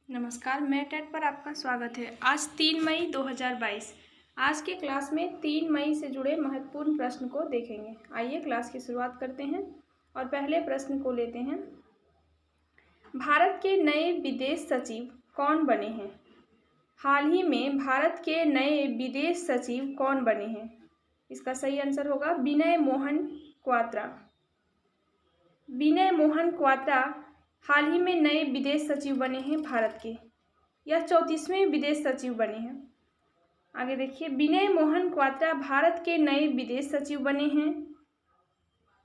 नमस्कार, मैं टेट पर आपका स्वागत है। आज 3 मई 2022। आज के क्लास में 3 मई से जुड़े महत्वपूर्ण प्रश्न को देखेंगे। आइए क्लास की शुरुआत करते हैं और पहले प्रश्न को लेते हैं। भारत के नए विदेश सचिव कौन बने हैं? हाल ही में भारत के नए विदेश सचिव कौन बने हैं? इसका सही आंसर होगा विनय मोहन क्वात्रा। विनय मोहन क्वात्रा हाल ही में नए विदेश सचिव बने हैं भारत के। यह 34वें विदेश सचिव बने हैं। आगे देखिए, विनय मोहन क्वात्रा भारत के नए विदेश सचिव बने हैं।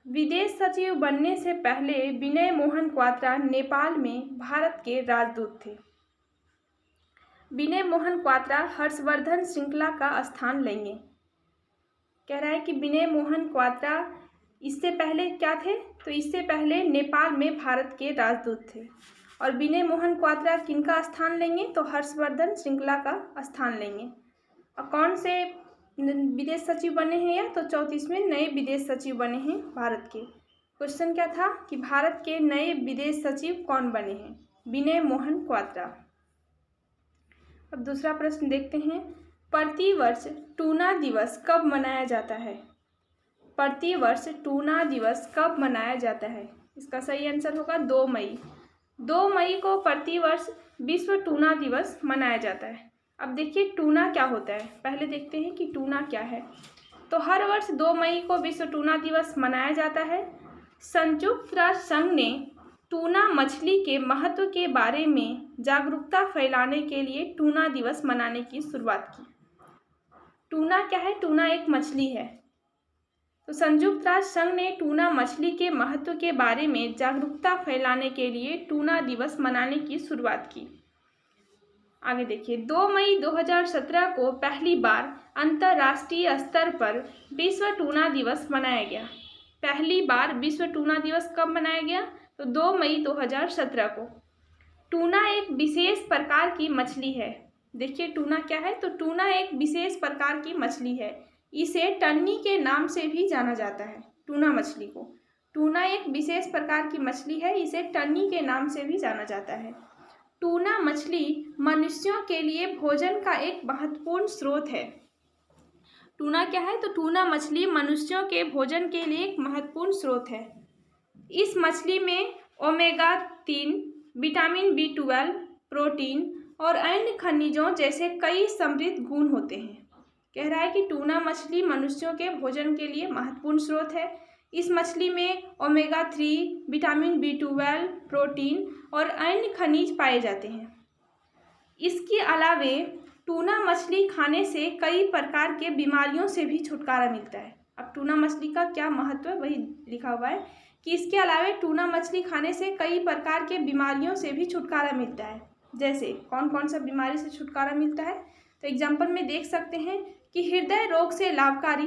विदेश सचिव बनने से पहले विनय मोहन क्वात्रा नेपाल में भारत के राजदूत थे। विनय मोहन क्वात्रा हर्षवर्धन श्रृंखला का स्थान लेंगे। कह रहा है कि विनय मोहन क्वात्रा इससे पहले क्या थे? तो इससे पहले नेपाल में भारत के राजदूत थे। और विनय मोहन क्वात्रा किनका स्थान लेंगे? तो हर्षवर्धन श्रृंखला का स्थान लेंगे। और कौन से विदेश सचिव बने हैं? या तो 34वें नए विदेश सचिव बने हैं भारत के। क्वेश्चन क्या था कि भारत के नए विदेश सचिव कौन बने हैं? विनय मोहन क्वात्रा। अब दूसरा प्रश्न देखते हैं। प्रतिवर्ष टूना दिवस कब मनाया जाता है? प्रतिवर्ष टूना दिवस कब मनाया जाता है? इसका सही आंसर होगा 2 मई। 2 मई को प्रतिवर्ष विश्व टूना दिवस मनाया जाता है। अब देखिए टूना क्या होता है, पहले देखते हैं कि टूना क्या है। तो हर वर्ष 2 मई को विश्व टूना दिवस मनाया जाता है। संयुक्त राष्ट्र संघ ने टूना मछली के महत्व के बारे में जागरूकता फैलाने के लिए टूना दिवस मनाने की शुरुआत की। टूना क्या है? टूना एक मछली है। तो संयुक्त राष्ट्र संघ ने टूना मछली के महत्व के बारे में जागरूकता फैलाने के लिए टूना दिवस मनाने की शुरुआत की। आगे देखिए, 2 मई 2017 को पहली बार अंतर्राष्ट्रीय स्तर पर विश्व टूना दिवस मनाया गया। पहली बार विश्व टूना दिवस कब मनाया गया? तो 2 मई 2017 को। टूना एक विशेष प्रकार की मछली है। देखिए टूना क्या है? तो टूना एक विशेष प्रकार की मछली है। इसे टन्नी के नाम से भी जाना जाता है। टूना मछली को, टूना एक विशेष प्रकार की मछली है, इसे टन्नी के नाम से भी जाना जाता है। टूना मछली मनुष्यों के लिए भोजन का एक महत्वपूर्ण स्रोत है। टूना क्या है? तो टूना मछली मनुष्यों के भोजन के लिए एक महत्वपूर्ण स्रोत है। इस मछली में ओमेगा 3, विटामिन B12, प्रोटीन और अन्य खनिजों जैसे कई समृद्ध गुण होते हैं। कह रहा है कि टूना मछली मनुष्यों के भोजन के लिए महत्वपूर्ण स्रोत है। इस मछली में ओमेगा 3, विटामिन B12, प्रोटीन और अन्य खनिज पाए जाते हैं। इसके अलावे टूना मछली खाने से कई प्रकार के बीमारियों से भी छुटकारा मिलता है। अब टूना मछली का क्या महत्व है वही लिखा हुआ है कि इसके अलावे टूना मछली खाने से कई प्रकार के बीमारियों से भी छुटकारा मिलता है। जैसे कौन कौन सा बीमारी से छुटकारा मिलता है? तो एग्जाम्पल में देख सकते हैं कि हृदय रोग से लाभकारी,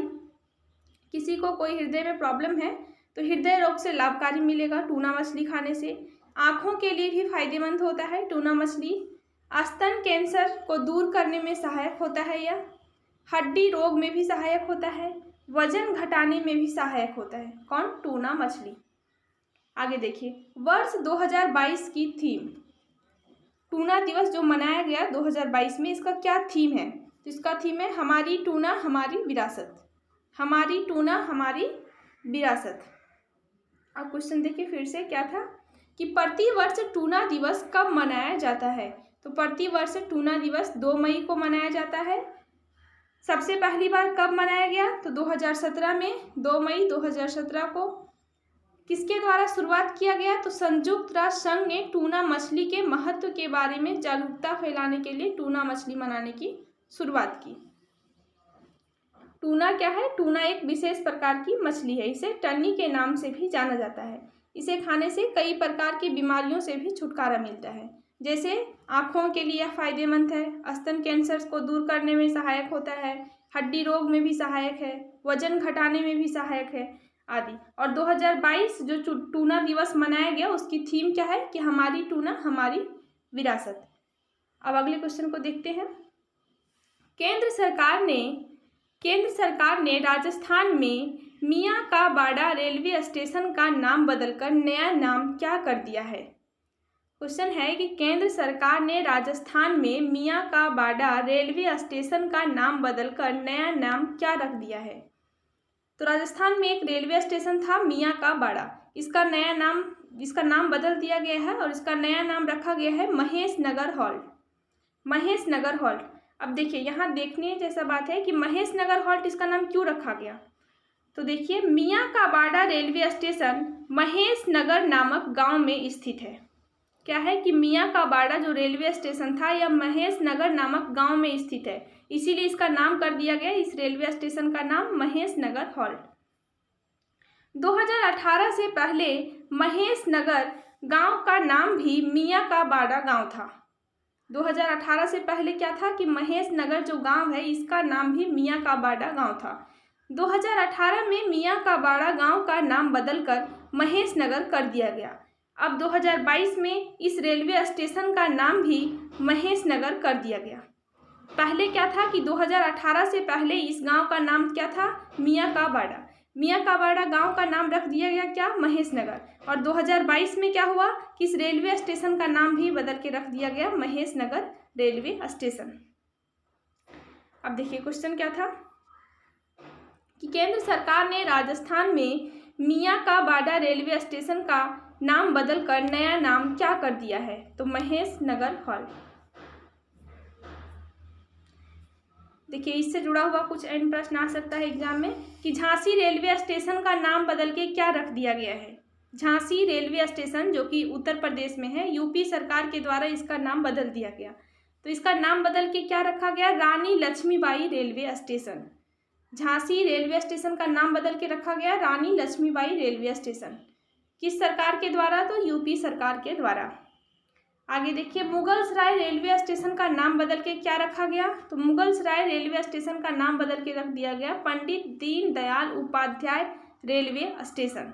किसी को कोई हृदय में प्रॉब्लम है तो हृदय रोग से लाभकारी मिलेगा टूना मछली खाने से। आँखों के लिए भी फायदेमंद होता है टूना मछली। स्तन कैंसर को दूर करने में सहायक होता है यह। हड्डी रोग में भी सहायक होता है। वजन घटाने में भी सहायक होता है। कौन? टूना मछली। आगे देखिए, वर्ष 2022 की थीम, टूना दिवस जो मनाया गया 2022 में, इसका क्या थीम है? तो इसका थीम है हमारी टूना हमारी विरासत। हमारी टूना हमारी विरासत। अब क्वेश्चन देखिए फिर से क्या था कि प्रतिवर्ष टूना दिवस कब मनाया जाता है? तो प्रतिवर्ष टूना दिवस 2 मई को मनाया जाता है। सबसे पहली बार कब मनाया गया? तो 2017 में, 2 मई 2017 को। किसके द्वारा शुरुआत किया गया? तो संयुक्त राष्ट्र संघ ने टूना मछली के महत्व के बारे में जागरूकता फैलाने के लिए टूना मछली मनाने की शुरुआत की। टूना क्या है? टूना एक विशेष प्रकार की मछली है, इसे टन्नी के नाम से भी जाना जाता है। इसे खाने से कई प्रकार की बीमारियों से भी छुटकारा मिलता है। जैसे आँखों के लिए फायदेमंद है, स्तन कैंसर को दूर करने में सहायक होता है, हड्डी रोग में भी सहायक है, वजन घटाने में भी सहायक है आदि। और 2022 जो टूना दिवस मनाया गया उसकी थीम क्या है? कि हमारी टूना हमारी विरासत। अब अगले क्वेश्चन को देखते हैं। केंद्र सरकार ने राजस्थान में मियाँ का बाड़ा रेलवे स्टेशन का नाम बदलकर नया नाम क्या कर दिया है? क्वेश्चन है कि केंद्र सरकार ने राजस्थान में मियाँ का बाड़ा रेलवे स्टेशन का नाम बदलकर नया नाम क्या रख दिया है? तो राजस्थान में एक रेलवे स्टेशन था मियाँ का बाड़ा, इसका नाम बदल दिया गया है और इसका नया नाम रखा गया है महेश नगर हॉल्ट। महेश नगर हॉल्ट। अब देखिए यहाँ देखने जैसा बात है कि महेश नगर हॉल्ट इसका नाम क्यों रखा गया। तो देखिए मियाँ का बाड़ा रेलवे स्टेशन महेश नगर नामक गांव में स्थित है। क्या है कि मियाँ का बाड़ा जो रेलवे स्टेशन था यह महेश नगर नामक गांव में स्थित है, इसीलिए इसका नाम कर दिया गया इस रेलवे स्टेशन का नाम महेश नगर हॉल्ट। 2018 से पहले महेश नगर गांव का नाम भी मियाँ का बाड़ा गांव था। 2018 से पहले क्या था कि महेश नगर जो गांव है इसका नाम भी मियाँ का बाड़ा गांव था। 2018 में मियाँ का बाड़ा गांव का नाम बदलकर महेश नगर कर दिया गया। अब 2022 में इस रेलवे स्टेशन का नाम भी महेश नगर कर दिया गया। पहले क्या था कि 2018 से पहले इस गांव का नाम क्या था, मियाँ का बाड़ा। मियाँ का बाड़ा गांव का नाम रख दिया गया क्या, महेश नगर। और 2022 में क्या हुआ कि इस रेलवे स्टेशन का नाम भी बदल के रख दिया गया महेश नगर रेलवे स्टेशन। अब देखिए क्वेश्चन क्या था कि केंद्र सरकार ने राजस्थान में मियाँ का बाड़ा रेलवे स्टेशन का नाम बदलकर नया नाम क्या कर दिया है, तो महेश नगर हॉल्ट। देखिए इससे जुड़ा हुआ कुछ एंड प्रश्न आ सकता है एग्जाम में कि झांसी रेलवे स्टेशन का नाम बदल के क्या रख दिया गया है। झांसी रेलवे स्टेशन जो कि उत्तर प्रदेश में है, यूपी सरकार के द्वारा इसका नाम बदल दिया गया। तो इसका नाम बदल के क्या रखा गया, Rani Lakshmibai railway station. Jhansi railway station का नाम बदल के रखा गया रानी लक्ष्मीबाई रेलवे स्टेशन। किस सरकार के द्वारा, तो यूपी सरकार के द्वारा। आगे देखिए मुगलसराय रेलवे स्टेशन का नाम बदल के क्या रखा गया, तो मुगलसराय रेलवे स्टेशन का नाम बदल के रख दिया गया Pandit Deendayal Upadhyay railway station.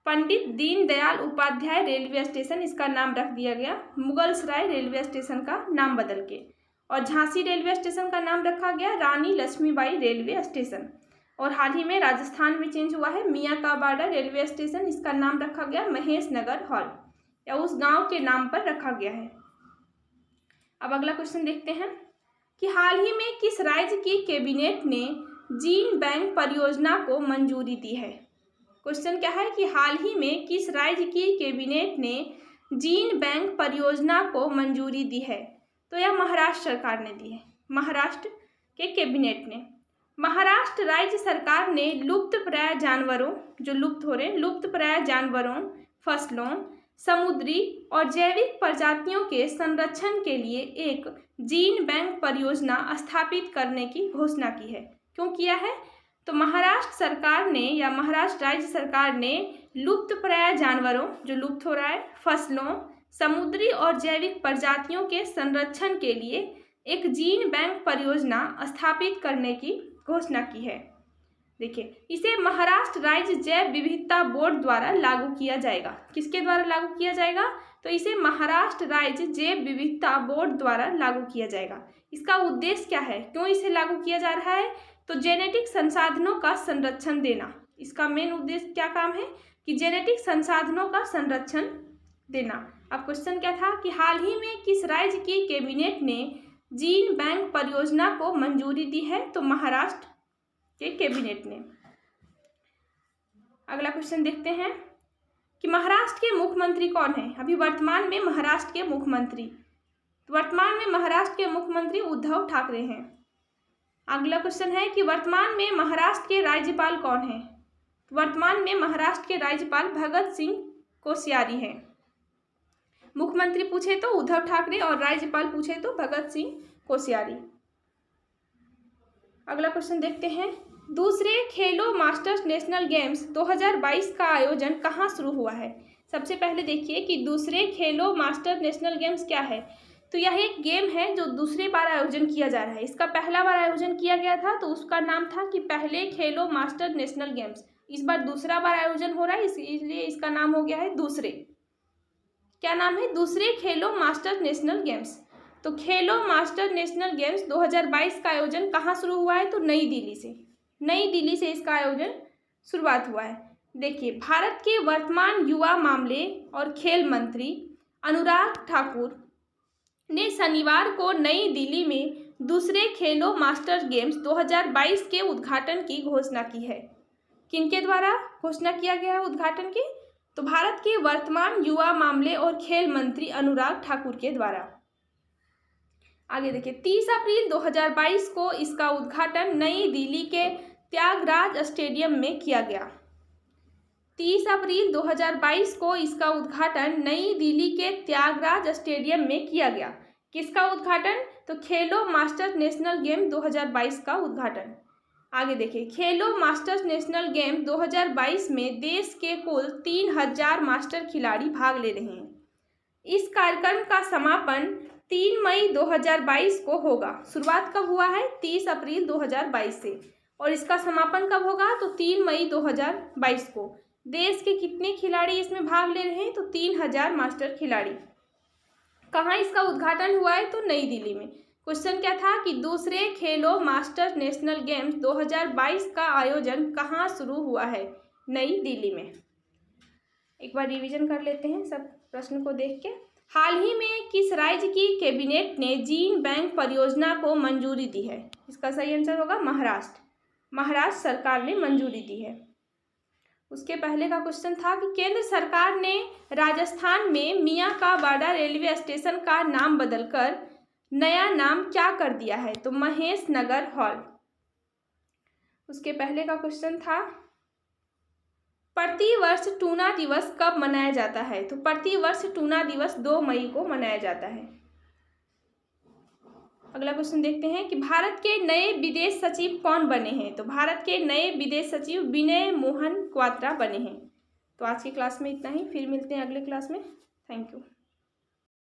Pandit Deendayal Upadhyay railway station इसका नाम रख दिया गया मुगलसराय रेलवे स्टेशन का नाम बदल के। और झांसी रेलवे स्टेशन का नाम रखा गया रानी लक्ष्मीबाई रेलवे स्टेशन। और हाल ही में राजस्थान में चेंज हुआ है मियाँ का बाड़ा रेलवे स्टेशन, इसका नाम रखा गया महेश नगर हॉल्ट या उस गांव के नाम पर रखा गया है। अब अगला क्वेश्चन देखते हैं कि हाल ही में किस राज्य की कैबिनेट ने जीन बैंक परियोजना को मंजूरी दी है। क्वेश्चन क्या है कि हाल ही में किस राज्य की कैबिनेट ने जीन बैंक परियोजना को मंजूरी दी है, तो यह महाराष्ट्र सरकार ने दी है। महाराष्ट्र के कैबिनेट ने, महाराष्ट्र राज्य सरकार ने लुप्तप्राय जानवरों जो लुप्त हो रहे लुप्तप्राय जानवरों, फसलों, समुद्री और जैविक प्रजातियों के संरक्षण के लिए एक जीन बैंक परियोजना स्थापित करने की घोषणा की है। क्यों किया है, तो महाराष्ट्र सरकार ने या महाराष्ट्र राज्य सरकार ने लुप्तप्राय जानवरों जो लुप्त हो रहा है, फसलों, समुद्री और जैविक प्रजातियों के संरक्षण के लिए एक जीन बैंक परियोजना स्थापित करने की घोषणा की है। देखिए इसे महाराष्ट्र राज्य जैव विविधता बोर्ड द्वारा लागू किया जाएगा। किसके द्वारा लागू किया जाएगा, तो इसे महाराष्ट्र राज्य जैव विविधता बोर्ड द्वारा लागू किया जाएगा। इसका उद्देश्य क्या है, क्यों इसे लागू किया जा रहा है, तो जेनेटिक संसाधनों का संरक्षण देना। इसका मेन उद्देश्य क्या काम है कि जेनेटिक संसाधनों का संरक्षण देना। अब क्वेश्चन क्या था कि हाल ही में किस राज्य की कैबिनेट ने जीन बैंक परियोजना को मंजूरी दी है, तो महाराष्ट्र के कैबिनेट ने। अगला क्वेश्चन देखते हैं कि महाराष्ट्र के मुख्यमंत्री कौन है। अभी वर्तमान में महाराष्ट्र के मुख्यमंत्री उद्धव ठाकरे हैं। अगला क्वेश्चन है कि वर्तमान में महाराष्ट्र के राज्यपाल कौन है। वर्तमान में महाराष्ट्र के राज्यपाल भगत सिंह कोश्यारी हैं। मुख्यमंत्री पूछे तो उद्धव ठाकरे और राज्यपाल पूछे तो भगत सिंह कोश्यारी। अगला क्वेश्चन देखते हैं, दूसरे खेलो मास्टर्स नेशनल गेम्स 2022 का आयोजन कहाँ शुरू हुआ है। सबसे पहले देखिए कि दूसरे खेलो मास्टर नेशनल गेम्स क्या है, तो यह एक गेम है जो दूसरी बार आयोजन किया जा रहा है। इसका पहला बार आयोजन किया गया था तो उसका नाम था कि पहले खेलो मास्टर नेशनल गेम्स। इस बार दूसरा बार आयोजन हो रहा है, इसलिए इसका नाम हो गया है दूसरे। क्या नाम है, दूसरे खेलो मास्टर नेशनल गेम्स। तो खेलो मास्टर नेशनल गेम्स 2022 का आयोजन कहाँ शुरू हुआ है, तो नई दिल्ली से इसका आयोजन शुरुआत हुआ है। देखिए भारत के वर्तमान युवा मामले और खेल मंत्री अनुराग ठाकुर ने शनिवार को नई दिल्ली में दूसरे खेलो मास्टर्स गेम्स 2022 के उद्घाटन की घोषणा की है। किनके द्वारा घोषणा किया गया है उद्घाटन की? तो भारत के वर्तमान युवा मामले और खेल मंत्री अनुराग ठाकुर के द्वारा। आगे देखिए, 30 अप्रैल 2022 को इसका उद्घाटन नई दिल्ली के त्यागराज स्टेडियम में किया गया। 30 अप्रैल 2022 को इसका उद्घाटन नई दिल्ली के त्यागराज स्टेडियम में किया गया। किसका उद्घाटन? तो खेलो मास्टर्स नेशनल गेम 2022 का उद्घाटन। आगे देखिए, खेलो मास्टर्स नेशनल गेम 2022 में देश के कुल 3000 मास्टर खिलाड़ी भाग ले रहे हैं। इस कार्यक्रम का समापन 3 मई 2022 को होगा। शुरुआत कब हुआ है? 30 अप्रैल 2022 से, और इसका समापन कब होगा? तो 3 मई 2022 को। देश के कितने खिलाड़ी इसमें भाग ले रहे हैं? तो 3000 मास्टर खिलाड़ी। कहाँ इसका उद्घाटन हुआ है? तो नई दिल्ली में। क्वेश्चन क्या था कि दूसरे खेलो मास्टर्स नेशनल गेम्स 2022 का आयोजन कहाँ शुरू हुआ है? नई दिल्ली में। एक बार रिवीजन कर लेते हैं सब प्रश्न को देख के। हाल ही में किस राज्य की कैबिनेट ने जीन बैंक परियोजना को मंजूरी दी है? इसका सही आंसर होगा महाराष्ट्र। महाराष्ट्र सरकार ने मंजूरी दी है। उसके पहले का क्वेश्चन था कि केंद्र सरकार ने राजस्थान में मियाँ का बाड़ा रेलवे स्टेशन का नाम बदलकर नया नाम क्या कर दिया है? तो महेश नगर हॉल। उसके पहले का क्वेश्चन था प्रतिवर्ष टूना दिवस कब मनाया जाता है? तो प्रतिवर्ष टूना दिवस 2 मई को मनाया जाता है। अगला क्वेश्चन देखते हैं कि भारत के नए विदेश सचिव कौन बने हैं? तो भारत के नए विदेश सचिव विनय मोहन क्वात्रा बने हैं। तो आज की क्लास में इतना ही, फिर मिलते हैं अगले क्लास में। Thank you.